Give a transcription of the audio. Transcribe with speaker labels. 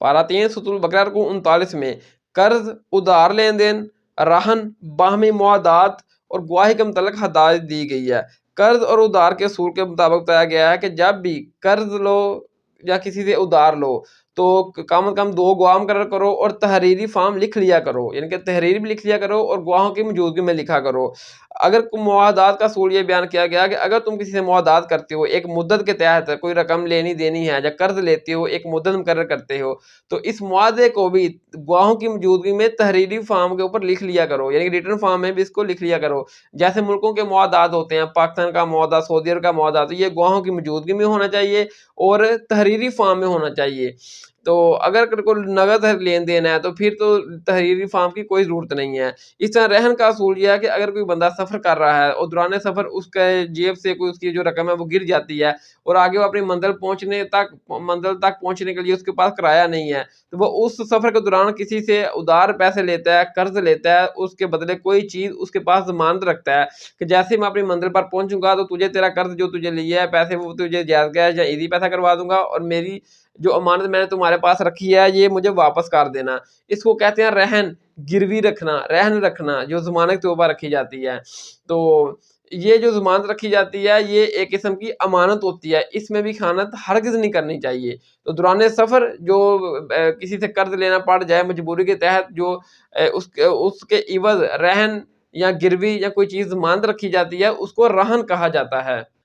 Speaker 1: पारा 3 सूरतुल बकरा रुकू 39 में कर्ज, उधार लेन देन, रहन, बाहमी मुआदात और गवाही के मुतल्लिक हदायत दी गई है। कर्ज और उधार के असूल के मुताबिक बताया गया है कि जब भी कर्ज लो या किसी से उधार लो तो कम से कम 2 गवाह मुकर्रर करो और तहरीरी फॉर्म लिख लिया करो, यानी कि तहरीर भी लिख लिया करो और गवाहों की मौजूदगी में लिखा करो। अगर मुआदात का असूल ये बयान किया गया कि अगर तुम किसी से मुआदात करते हो, एक मुद्दत के तहत कोई रकम लेनी देनी है या कर्ज लेते हो, एक मुद्दत मुकर्रर करते हो, तो इस मुआदे को भी गवाहों की मौजूदगी में तहरीरी फॉर्म के ऊपर लिख लिया करो, यानी कि रिटन फॉर्म में भी इसको लिख लिया करो। जैसे मुल्कों के मुआदात होते हैं, पाकिस्तान का मुआदा, सऊदी अरब का मुआदा, तो ये गवाहों की मौजूदगी में होना चाहिए और तहरीरी फॉर्म में होना चाहिए। तो अगर तेरे को नगद लेन-देन है तो फिर तो तहरीरी फॉर्म की कोई ज़रूरत नहीं है। इस तरह रहन का असूल ये है कि अगर कोई बंदा सफ़र कर रहा है और दौरान सफ़र उसके जेब से कोई उसकी जो रकम है वो गिर जाती है और आगे वो अपनी मंज़िल तक पहुँचने के लिए उसके पास किराया नहीं है, तो वो उस सफ़र के दौरान किसी से उधार पैसे लेता है, कर्ज़ लेता है, उसके बदले कोई चीज़ उसके पास ज़मानत रखता है कि जैसे ही मैं अपनी मंज़िल पर पहुँचूँगा तो तुझे तेरा कर्ज़ जो तुझे लिया है पैसे वो तुझे जायज़ या ईदी पैसा करवा दूँगा और मेरी जो अमानत मैंने तुम्हारे पास रखी है ये मुझे वापस कर देना। इसको कहते हैं रहन, गिरवी रखना, रहन रखना जो ज़मानत के ऊपर रखी जाती है। तो ये जो ज़मानत रखी जाती है ये एक किस्म की अमानत होती है, इसमें भी ख़यानत हरगिज़ नहीं करनी चाहिए। तो दौरान सफ़र जो किसी से कर्ज़ लेना पड़ जाए मजबूरी के तहत जो उसके इवज़ रहन या गिरवी या कोई चीज़ ज़मानत रखी जाती है उसको रहन कहा जाता है।